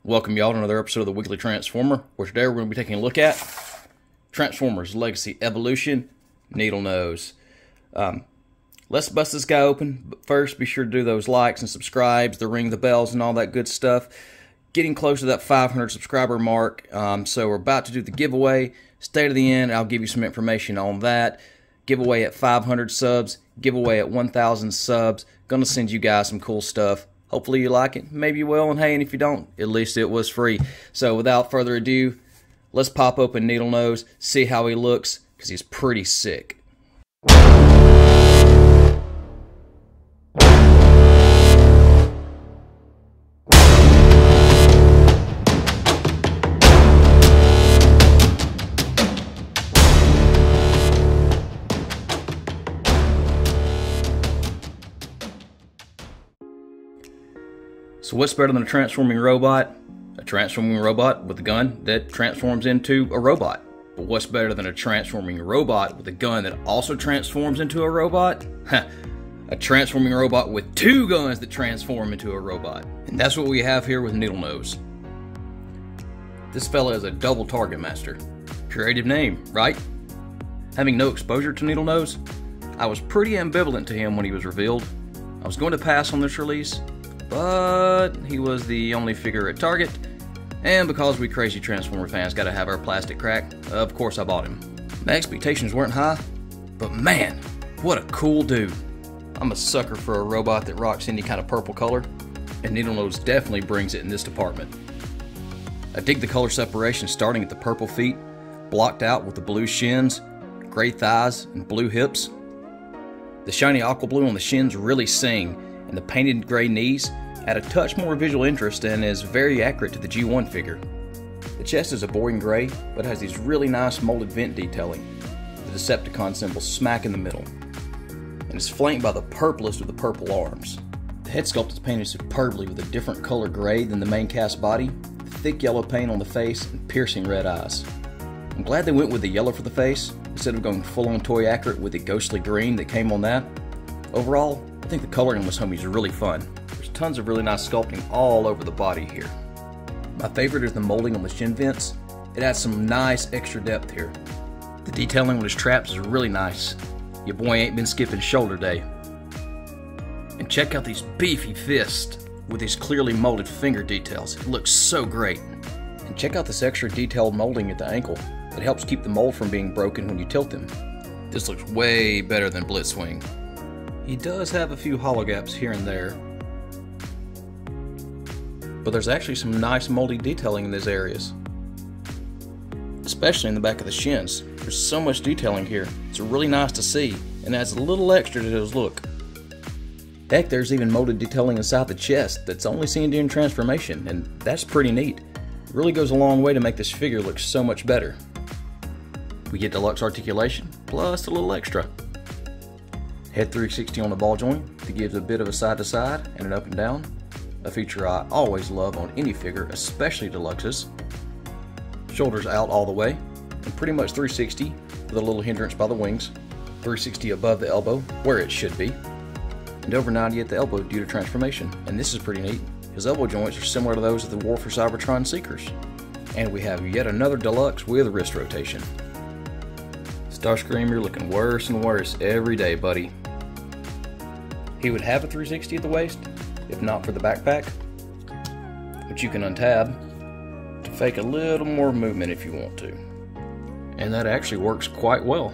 Welcome y'all to another episode of the Weekly Transformer, where today we're going to be taking a look at Transformers Legacy Evolution Needlenose. Let's bust this guy open, but first be sure to do those likes and subscribes, the ring the bells and all that good stuff. Getting close to that 500 subscriber mark, so we're about to do the giveaway. Stay to the end, I'll give you some information on that. Giveaway at 500 subs, giveaway at 1,000 subs. Gonna send you guys some cool stuff. Hopefully you like it. Maybe you will, and hey, and if you don't, at least it was free. So without further ado, let's pop open Needlenose, see how he looks, because he's pretty sick. So what's better than a transforming robot? A transforming robot with a gun that transforms into a robot. But what's better than a transforming robot with a gun that also transforms into a robot? A transforming robot with two guns that transform into a robot. And that's what we have here with Needlenose. This fella is a double target master. Creative name, right? Having no exposure to Needlenose, I was pretty ambivalent to him when he was revealed. I was going to pass on this release, but he was the only figure at Target, and because we crazy Transformer fans gotta have our plastic crack, of course I bought him. My expectations weren't high, but man, what a cool dude. I'm a sucker for a robot that rocks any kind of purple color, and Needlenose definitely brings it in this department. I dig the color separation starting at the purple feet, blocked out with the blue shins, gray thighs, and blue hips. The shiny aqua blue on the shins really sing, and the painted gray knees add a touch more visual interest and is very accurate to the G1 figure. The chest is a boring gray, but has these really nice molded vent detailing, with the Decepticon symbol smack in the middle, and is flanked by the purplest of the purple arms. The head sculpt is painted superbly with a different color gray than the main cast body, thick yellow paint on the face, and piercing red eyes. I'm glad they went with the yellow for the face, instead of going full-on toy accurate with the ghostly green that came on that. Overall, I think the coloring on this homie is really fun. There's tons of really nice sculpting all over the body here. My favorite is the molding on the shin vents. It adds some nice extra depth here. The detailing on his traps is really nice. Your boy ain't been skipping shoulder day. And check out these beefy fists with these clearly molded finger details. It looks so great. And check out this extra detailed molding at the ankle. It helps keep the mold from being broken when you tilt him. This looks way better than Blitzwing. He does have a few hollow gaps here and there, but there's actually some nice moldy detailing in these areas, especially in the back of the shins. There's so much detailing here. It's really nice to see and adds a little extra to his look. Heck, there's even molded detailing inside the chest that's only seen during transformation, and that's pretty neat. It really goes a long way to make this figure look so much better. We get deluxe articulation, plus a little extra. Head 360 on the ball joint that gives a bit of a side to side and an up and down, a feature I always love on any figure, especially deluxes. Shoulders out all the way, and pretty much 360 with a little hindrance by the wings, 360 above the elbow where it should be, and over 90 at the elbow due to transformation. And this is pretty neat. His elbow joints are similar to those of the War for Cybertron Seekers. And we have yet another deluxe with wrist rotation. Starscream, you're looking worse and worse every day, buddy. He would have a 360 at the waist, if not for the backpack, which you can untab to fake a little more movement if you want to. And that actually works quite well.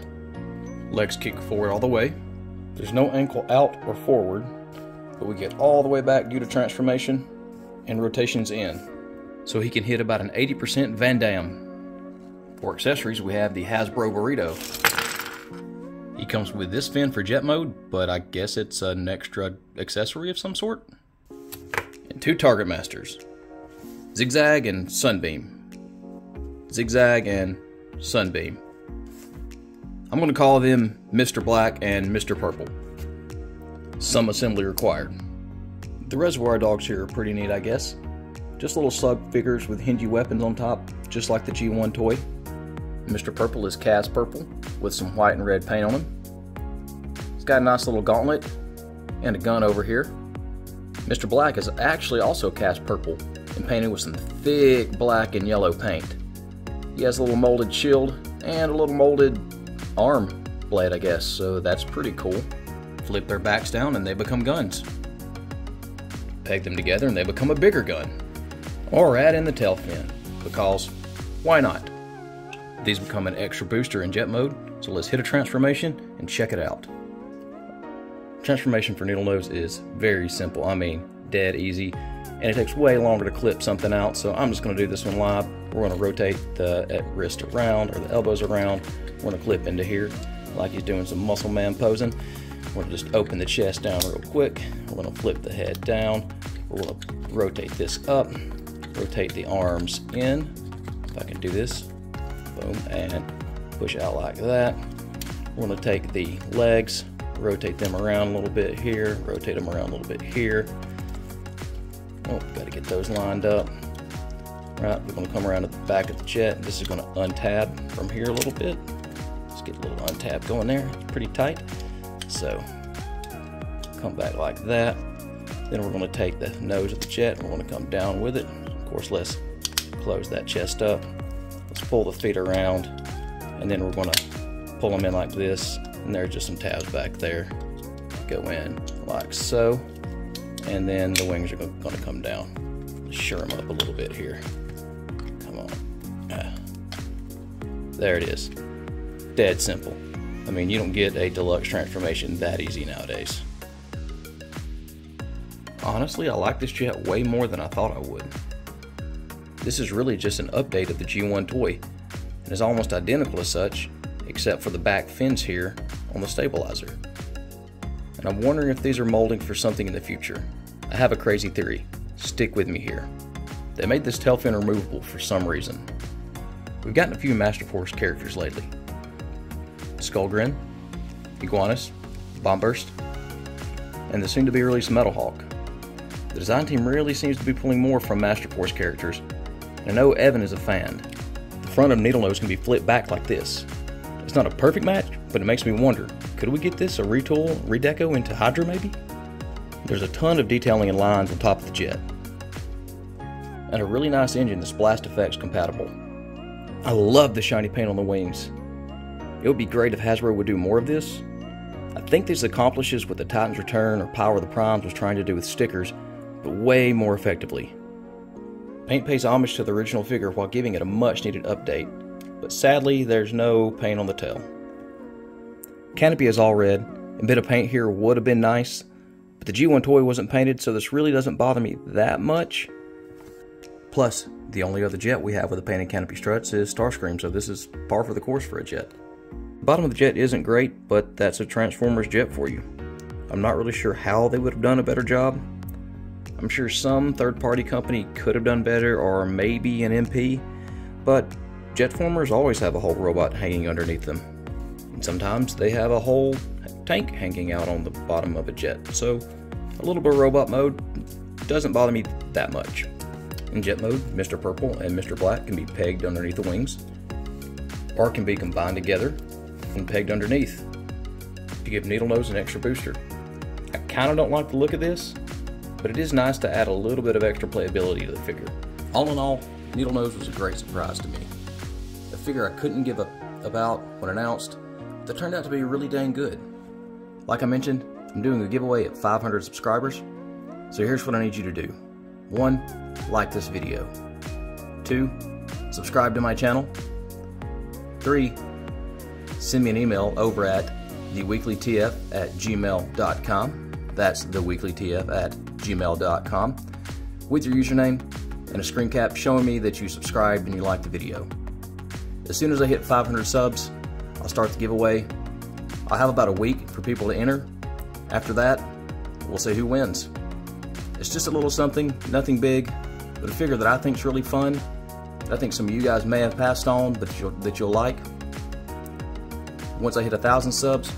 Legs kick forward all the way. There's no ankle out or forward, but we get all the way back due to transformation and rotations in. So he can hit about an 80% Van Damme. For accessories, we have the Hasbro Burrito. He comes with this fin for jet mode, but I guess it's an extra accessory of some sort. And two Target Masters, Zigzag and Sunbeam. Zigzag and Sunbeam. I'm going to call them Mr. Black and Mr. Purple. Some assembly required. The reservoir dogs here are pretty neat, I guess. Just little slug figures with hingy weapons on top, just like the G1 toy. Mr. Purple is cast purple with some white and red paint on him. He's got a nice little gauntlet and a gun over here. Mr. Black is actually also cast purple and painted with some thick black and yellow paint. He has a little molded shield and a little molded arm blade, I guess, so that's pretty cool. Flip their backs down and they become guns. Peg them together and they become a bigger gun. Or add in the tail fin, because why not? These become an extra booster in jet mode, so let's hit a transformation and check it out. Transformation for Needlenose is very simple, I mean dead easy, and it takes way longer to clip something out, so I'm just going to do this one live. We're going to rotate the wrist around, or the elbows around. We're going to clip into here like he's doing some muscle man posing. We're going to just open the chest down real quick. We're going to flip the head down. We're going to rotate this up, rotate the arms in. If I can do this, boom, and push out like that. We're going to take the legs, rotate them around a little bit here, rotate them around a little bit here. Oh, got to get those lined up. Right, we're going to come around to the back of the jet. This is going to untab from here a little bit. Let's get a little untab going there. It's pretty tight. So, come back like that. Then we're going to take the nose of the jet and we're going to come down with it. Of course, let's close that chest up. Let's pull the feet around, and then we're going to pull them in like this. And there's just some tabs back there. Go in like so. And then the wings are going to come down. Sure them up a little bit here. Come on. There it is. Dead simple. I mean, you don't get a deluxe transformation that easy nowadays. Honestly, I like this jet way more than I thought I would. This is really just an update of the G1 toy, and is almost identical as such, except for the back fins here on the stabilizer. And I'm wondering if these are molding for something in the future. I have a crazy theory. Stick with me here. They made this tail fin removable for some reason. We've gotten a few Master Force characters lately. Skullgrin, Iguanus, Bombburst, and the soon-to-be released Metal Hawk. The design team really seems to be pulling more from Master Force characters, and I know Evan is a fan. The front of Needlenose can be flipped back like this. It's not a perfect match, but it makes me wonder, could we get this a retool, redeco into Hydra maybe? There's a ton of detailing and lines on top of the jet, and a really nice engine that's blast effects compatible. I love the shiny paint on the wings. It would be great if Hasbro would do more of this. I think this accomplishes what the Titan's Return or Power of the Primes was trying to do with stickers, but way more effectively. Paint pays homage to the original figure while giving it a much needed update, but sadly there's no paint on the tail. Canopy is all red, and a bit of paint here would have been nice, but the G1 toy wasn't painted, so this really doesn't bother me that much. Plus, the only other jet we have with a painted canopy struts is Starscream, so this is par for the course for a jet. The bottom of the jet isn't great, but that's a Transformers jet for you. I'm not really sure how they would have done a better job. I'm sure some third-party company could have done better, or maybe an MP, but Jetformers always have a whole robot hanging underneath them. And sometimes they have a whole tank hanging out on the bottom of a jet, so a little bit of robot mode doesn't bother me that much. In jet mode, Mr. Purple and Mr. Black can be pegged underneath the wings, or can be combined together and pegged underneath to give Needlenose an extra booster. I kind of don't like the look of this, but it is nice to add a little bit of extra playability to the figure. All in all, Needlenose was a great surprise to me. A figure I couldn't give up about when announced, that turned out to be really dang good. Like I mentioned, I'm doing a giveaway at 500 subscribers, so here's what I need you to do. 1, like this video. 2, subscribe to my channel. 3, send me an email over at theweeklytf@gmail.com. That's theweeklytf@gmail.com with your username and a screen cap showing me that you subscribed and you liked the video. As soon as I hit 500 subs, I'll start the giveaway. I'll have about a week for people to enter. After that, we'll see who wins. It's just a little something, nothing big, but a figure that I think is really fun, that I think some of you guys may have passed on, but that you'll like. Once I hit 1,000 subs,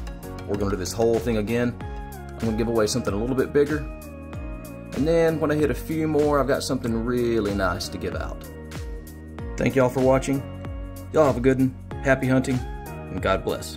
we're going to do this whole thing again. I'm going to give away something a little bit bigger. And then when I hit a few more, I've got something really nice to give out. Thank y'all for watching. Y'all have a good one. Happy hunting, and God bless.